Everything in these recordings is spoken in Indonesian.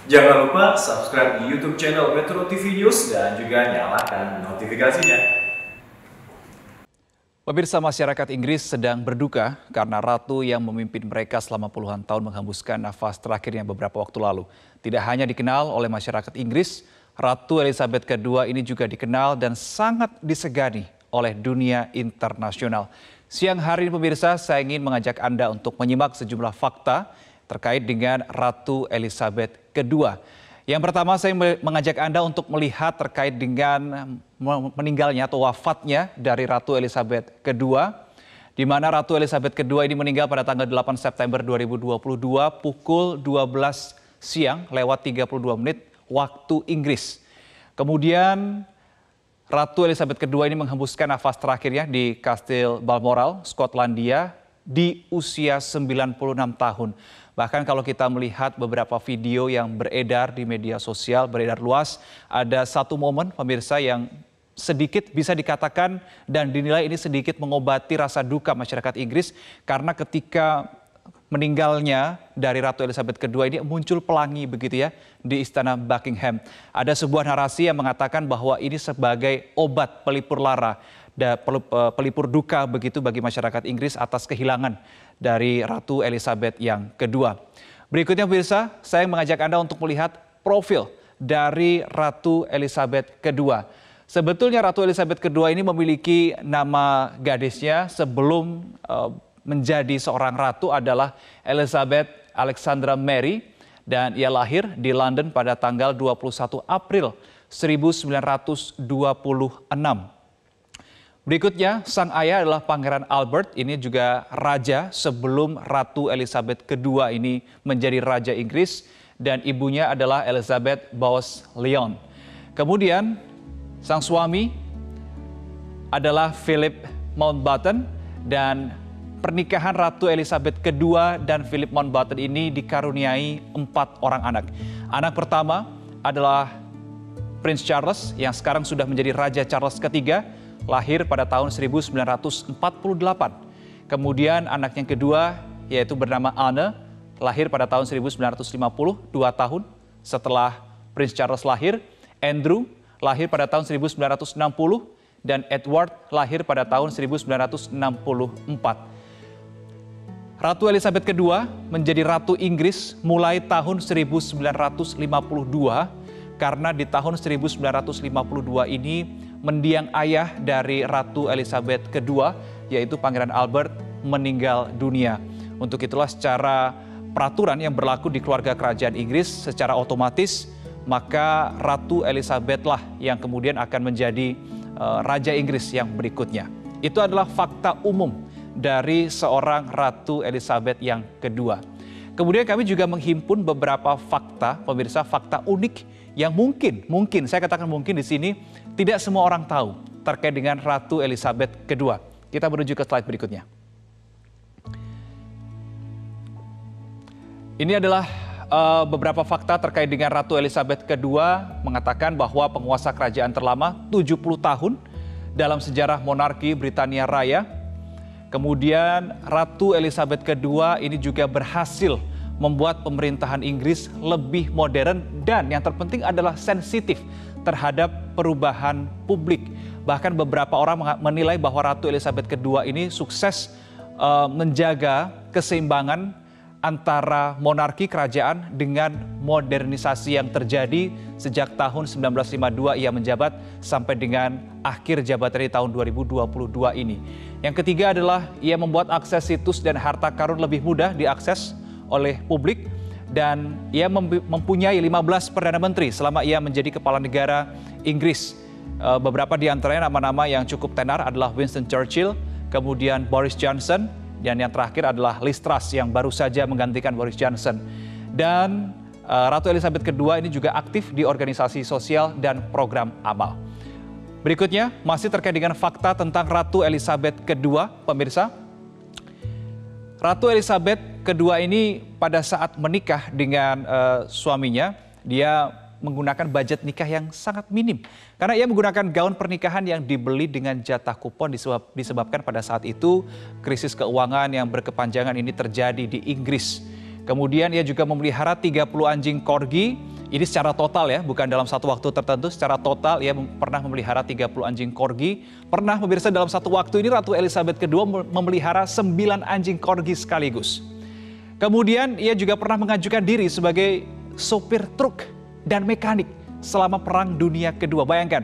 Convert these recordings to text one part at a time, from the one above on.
Jangan lupa subscribe di YouTube channel Metro TV News dan juga nyalakan notifikasinya. Pemirsa, masyarakat Inggris sedang berduka karena ratu yang memimpin mereka selama puluhan tahun menghembuskan nafas terakhirnya beberapa waktu lalu. Tidak hanya dikenal oleh masyarakat Inggris, Ratu Elizabeth II ini juga dikenal dan sangat disegani oleh dunia internasional. Siang hari ini pemirsa, saya ingin mengajak Anda untuk menyimak sejumlah fakta terkait dengan Ratu Elizabeth II. Yang pertama, saya mengajak Anda untuk melihat terkait dengan meninggalnya atau wafatnya dari Ratu Elizabeth II, di mana Ratu Elizabeth II ini meninggal pada tanggal 8 September 2022 pukul 12 siang lewat 32 menit waktu Inggris. Kemudian Ratu Elizabeth II ini menghembuskan nafas terakhirnya di Kastil Balmoral, Skotlandia di usia 96 tahun. Bahkan kalau kita melihat beberapa video yang beredar di media sosial, beredar luas, ada satu momen pemirsa yang sedikit bisa dikatakan dan dinilai ini sedikit mengobati rasa duka masyarakat Inggris karena ketika meninggalnya dari Ratu Elizabeth II ini muncul pelangi begitu ya di Istana Buckingham. Ada sebuah narasi yang mengatakan bahwa ini sebagai obat pelipur lara, pelipur duka begitu bagi masyarakat Inggris atas kehilangan dari Ratu Elizabeth yang kedua. Berikutnya pemirsa, saya mengajak Anda untuk melihat profil dari Ratu Elizabeth II. Sebetulnya Ratu Elizabeth II ini memiliki nama gadisnya sebelum menjadi seorang ratu adalah Elizabeth Alexandra Mary, dan ia lahir di London pada tanggal 21 April 1926. Berikutnya, sang ayah adalah Pangeran Albert, ini juga raja sebelum Ratu Elizabeth II ini menjadi Raja Inggris, dan ibunya adalah Elizabeth Bowes-Lyon. Kemudian, sang suami adalah Philip Mountbatten, dan pernikahan Ratu Elizabeth II dan Philip Mountbatten ini dikaruniai 4 orang anak. Anak pertama adalah Prince Charles yang sekarang sudah menjadi Raja Charles III, lahir pada tahun 1948. Kemudian anak yang kedua yaitu bernama Anne, lahir pada tahun 1950, 2 tahun setelah Prince Charles lahir. Andrew lahir pada tahun 1960 dan Edward lahir pada tahun 1964. Ratu Elizabeth II menjadi Ratu Inggris mulai tahun 1952 karena di tahun 1952 ini mendiang ayah dari Ratu Elizabeth II, yaitu Pangeran Albert, meninggal dunia. Untuk itulah secara peraturan yang berlaku di keluarga kerajaan Inggris secara otomatis, maka Ratu Elizabeth lah yang kemudian akan menjadi Raja Inggris yang berikutnya. Itu adalah fakta umum dari seorang Ratu Elizabeth yang kedua. Kemudian kami juga menghimpun beberapa fakta, pemirsa, fakta unik yang mungkin saya katakan mungkin di sini tidak semua orang tahu terkait dengan Ratu Elizabeth II. Kita menuju ke slide berikutnya. Ini adalah beberapa fakta terkait dengan Ratu Elizabeth II, mengatakan bahwa penguasa kerajaan terlama 70 tahun dalam sejarah monarki Britania Raya. Kemudian Ratu Elizabeth II ini juga berhasil membuat pemerintahan Inggris lebih modern dan yang terpenting adalah sensitif terhadap perubahan publik. Bahkan beberapa orang menilai bahwa Ratu Elizabeth II ini sukses menjaga keseimbangan antara monarki kerajaan dengan modernisasi yang terjadi sejak tahun 1952 ia menjabat sampai dengan akhir jabatan di tahun 2022 ini. Yang ketiga adalah ia membuat akses situs dan harta karun lebih mudah diakses oleh publik, dan ia mempunyai 15 Perdana Menteri selama ia menjadi kepala negara Inggris. Beberapa di antaranya nama-nama yang cukup tenar adalah Winston Churchill, kemudian Boris Johnson, dan yang terakhir adalah Liz Truss yang baru saja menggantikan Boris Johnson. Dan Ratu Elizabeth II ini juga aktif di organisasi sosial dan program amal. Berikutnya masih terkait dengan fakta tentang Ratu Elizabeth II, pemirsa. Ratu Elizabeth II ini pada saat menikah dengan suaminya, dia menggunakan budget nikah yang sangat minim. Karena ia menggunakan gaun pernikahan yang dibeli dengan jatah kupon disebabkan pada saat itu krisis keuangan yang berkepanjangan ini terjadi di Inggris. Kemudian ia juga memelihara 30 anjing corgi Ini secara total ya, bukan dalam satu waktu tertentu, secara total ia pernah memelihara 30 anjing corgi. Pernah pemirsa dalam satu waktu ini Ratu Elizabeth II memelihara 9 anjing corgi sekaligus. Kemudian ia juga pernah mengajukan diri sebagai sopir truk dan mekanik selama Perang Dunia Kedua. Bayangkan,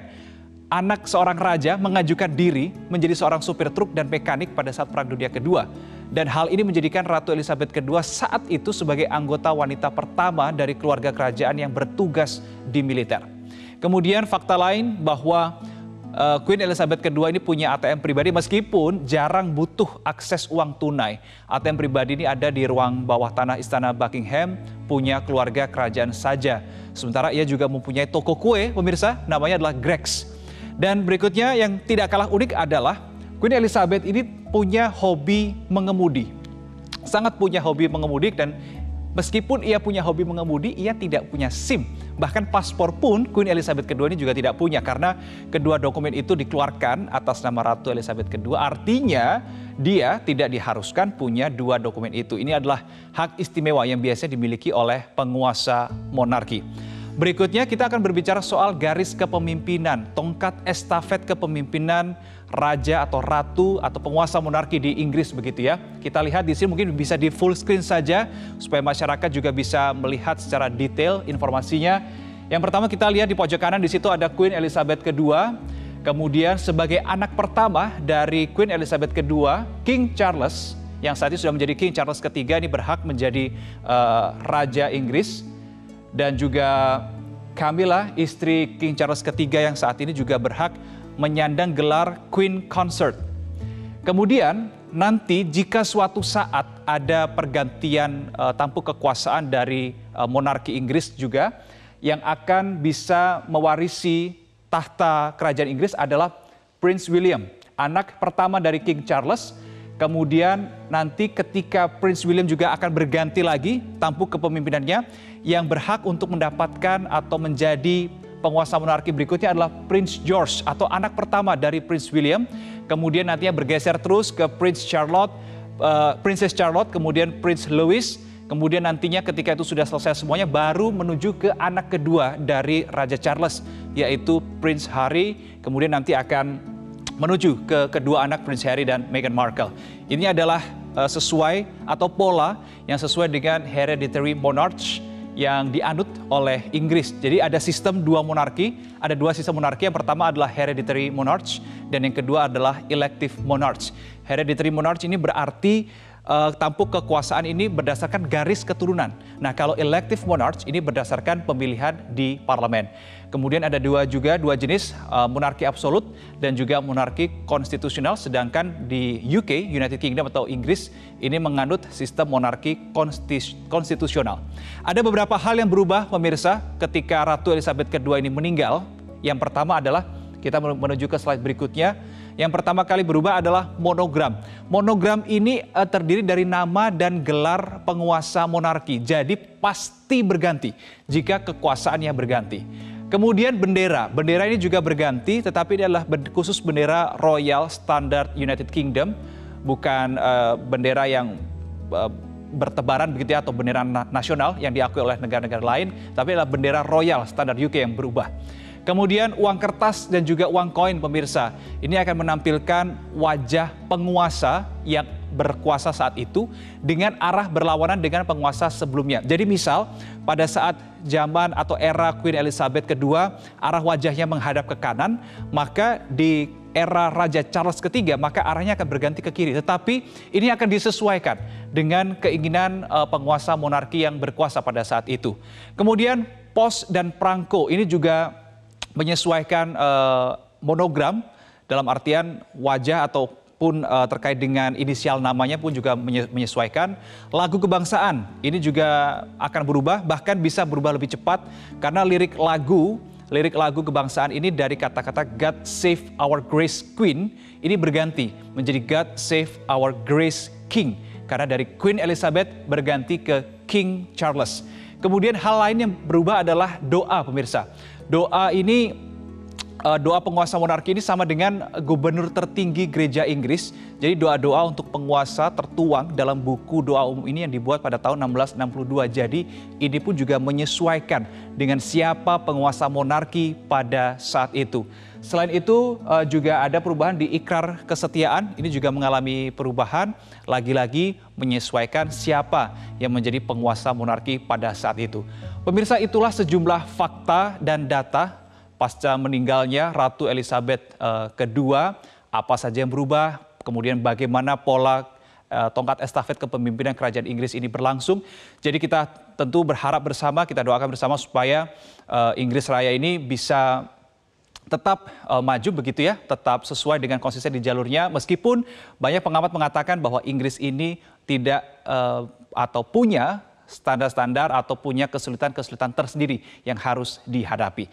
anak seorang raja mengajukan diri menjadi seorang supir truk dan mekanik pada saat Perang Dunia Kedua. Dan hal ini menjadikan Ratu Elizabeth II saat itu sebagai anggota wanita pertama dari keluarga kerajaan yang bertugas di militer. Kemudian fakta lain bahwa Queen Elizabeth II ini punya ATM pribadi meskipun jarang butuh akses uang tunai. ATM pribadi ini ada di ruang bawah tanah Istana Buckingham, punya keluarga kerajaan saja. Sementara ia juga mempunyai toko kue, pemirsa, namanya adalah Greggs. Dan berikutnya yang tidak kalah unik adalah Queen Elizabeth ini punya hobi mengemudi. Sangat punya hobi mengemudi dan meskipun ia punya hobi mengemudi, ia tidak punya SIM. Bahkan paspor pun Queen Elizabeth II ini juga tidak punya karena kedua dokumen itu dikeluarkan atas nama Ratu Elizabeth II. Artinya dia tidak diharuskan punya dua dokumen itu. Ini adalah hak istimewa yang biasanya dimiliki oleh penguasa monarki. Berikutnya kita akan berbicara soal garis kepemimpinan, tongkat estafet kepemimpinan raja atau ratu atau penguasa monarki di Inggris begitu ya. Kita lihat di sini mungkin bisa di full screen saja supaya masyarakat juga bisa melihat secara detail informasinya. Yang pertama kita lihat di pojok kanan di situ ada Queen Elizabeth II. Kemudian sebagai anak pertama dari Queen Elizabeth II, King Charles yang saat ini sudah menjadi King Charles III ini berhak menjadi Raja Inggris. Dan juga Camilla, istri King Charles III yang saat ini juga berhak menyandang gelar Queen Consort. Kemudian nanti jika suatu saat ada pergantian tampuk kekuasaan dari monarki Inggris juga, yang akan bisa mewarisi tahta kerajaan Inggris adalah Prince William, anak pertama dari King Charles. Kemudian nanti ketika Prince William juga akan berganti lagi tampuk kepemimpinannya, yang berhak untuk mendapatkan atau menjadi penguasa monarki berikutnya adalah Prince George atau anak pertama dari Prince William. Kemudian nantinya bergeser terus ke Princess Charlotte, kemudian Prince Louis. Kemudian nantinya ketika itu sudah selesai semuanya baru menuju ke anak kedua dari Raja Charles, yaitu Prince Harry. Kemudian nanti akan menuju ke kedua anak Prince Harry dan Meghan Markle. Ini adalah sesuai atau pola yang sesuai dengan hereditary monarch yang dianut oleh Inggris. Jadi ada sistem dua monarki, ada dua sistem monarki. Yang pertama adalah hereditary monarch dan yang kedua adalah elective monarch. Hereditary monarch ini berarti tampuk kekuasaan ini berdasarkan garis keturunan. Nah, kalau elective monarch ini berdasarkan pemilihan di parlemen. Kemudian ada dua jenis, monarki absolut dan juga monarki konstitusional. Sedangkan di UK, United Kingdom atau Inggris, ini menganut sistem monarki konstitusional. Ada beberapa hal yang berubah pemirsa ketika Ratu Elizabeth II ini meninggal. Yang pertama adalah, kita menuju ke slide berikutnya. Yang pertama kali berubah adalah monogram. Monogram ini terdiri dari nama dan gelar penguasa monarki. Jadi pasti berganti jika kekuasaannya berganti. Kemudian bendera. Bendera ini juga berganti, tetapi ini adalah khusus bendera Royal Standard United Kingdom. Bukan bendera yang bertebaran begitu ya, atau bendera nasional yang diakui oleh negara-negara lain. Tapi adalah bendera Royal Standard UK yang berubah. Kemudian uang kertas dan juga uang koin pemirsa. Ini akan menampilkan wajah penguasa yang berkuasa saat itu dengan arah berlawanan dengan penguasa sebelumnya. Jadi misal pada saat zaman atau era Queen Elizabeth II arah wajahnya menghadap ke kanan, maka di era Raja Charles III maka arahnya akan berganti ke kiri. Tetapi ini akan disesuaikan dengan keinginan penguasa monarki yang berkuasa pada saat itu. Kemudian pos dan prangko ini juga menyesuaikan monogram dalam artian wajah ataupun terkait dengan inisial namanya pun juga menyesuaikan. Lagu kebangsaan ini juga akan berubah, bahkan bisa berubah lebih cepat karena lirik lagu kebangsaan ini dari kata-kata God Save Our Grace Queen ini berganti menjadi God Save Our Grace King karena dari Queen Elizabeth berganti ke King Charles. Kemudian hal lain yang berubah adalah doa pemirsa. Doa ini doa penguasa monarki ini sama dengan gubernur tertinggi gereja Inggris. Jadi doa-doa untuk penguasa tertuang dalam buku doa umum ini yang dibuat pada tahun 1662. Jadi ini pun juga menyesuaikan dengan siapa penguasa monarki pada saat itu. Selain itu juga ada perubahan di ikrar kesetiaan. Ini juga mengalami perubahan, lagi-lagi menyesuaikan siapa yang menjadi penguasa monarki pada saat itu. Pemirsa, itulah sejumlah fakta dan data pasca meninggalnya Ratu Elizabeth II, apa saja yang berubah, kemudian bagaimana pola tongkat estafet kepemimpinan kerajaan Inggris ini berlangsung. Jadi kita tentu berharap bersama, kita doakan bersama supaya Inggris Raya ini bisa tetap maju begitu ya, tetap sesuai dengan konsisten di jalurnya, meskipun banyak pengamat mengatakan bahwa Inggris ini tidak atau punya standar-standar atau punya kesulitan-kesulitan tersendiri yang harus dihadapi.